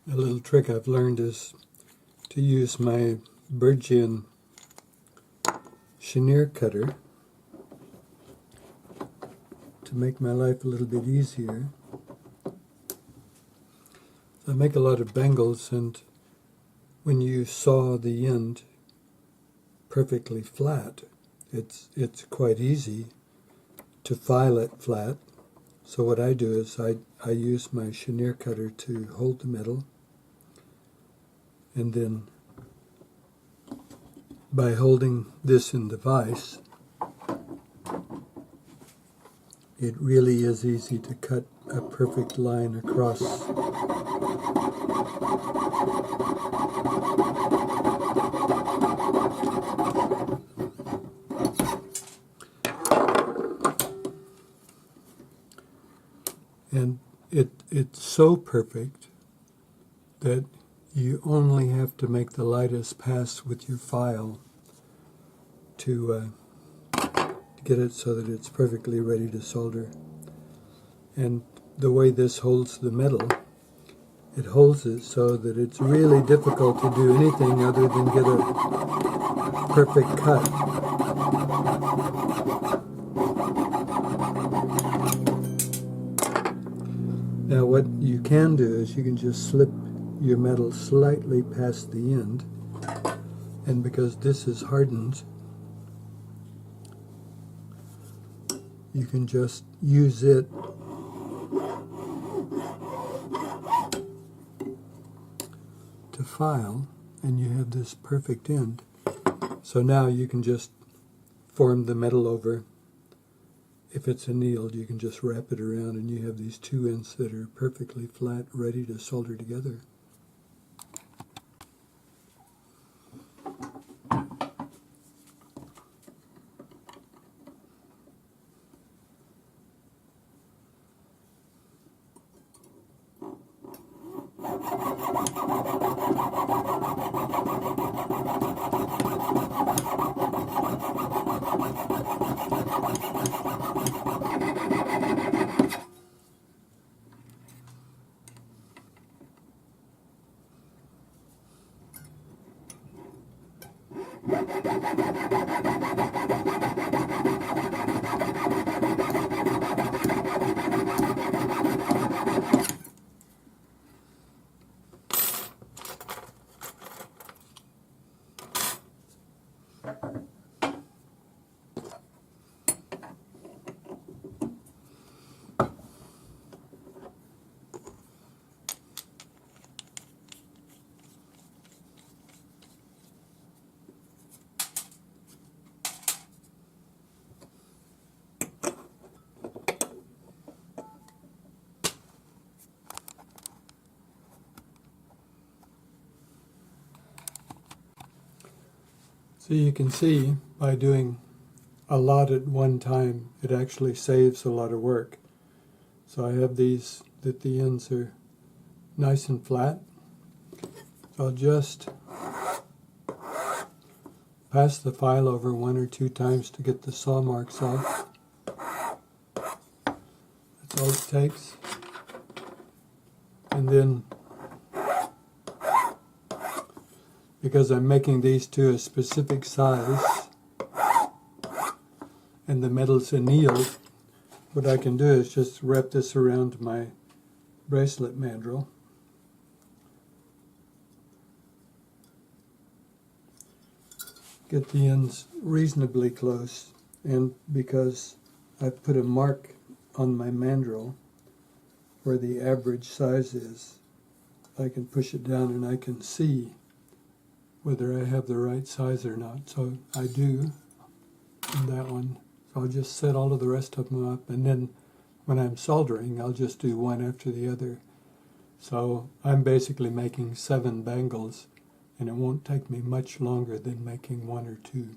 A little trick I've learned is to use my Virgin chenille cutter to make my life a little bit easier. I make a lot of bangles, and when you saw the end perfectly flat, it's quite easy to file it flat. So what I do is I use my chenille cutter to hold the metal, and then by holding this in the vise, it really is easy to cut a perfect line across. And it's so perfect that you only have to make the lightest pass with your file to get it so that it's perfectly ready to solder. And the way this holds the metal, it holds it so that it's really difficult to do anything other than get a perfect cut. Now what you can do is you can just slip your metal slightly past the end, and because this is hardened, you can just use it to file, and you have this perfect end. So now you can just form the metal over. If it's annealed, you can just wrap it around, and you have these two ends that are perfectly flat, ready to solder together. So you can see by doing a lot at one time, it actually saves a lot of work. So I have these that the ends are nice and flat. So I'll just pass the file over 1 or 2 times to get the saw marks off. That's all it takes. And then, because I'm making these to a specific size and the metal's annealed, what I can do is just wrap this around my bracelet mandrel. Get the ends reasonably close, and because I've put a mark on my mandrel where the average size is, I can push it down and I can see whether I have the right size or not. So I do in that one. So I'll just set all of the rest of them up, and then when I'm soldering, I'll just do one after the other. So I'm basically making 7 bangles, and it won't take me much longer than making 1 or 2.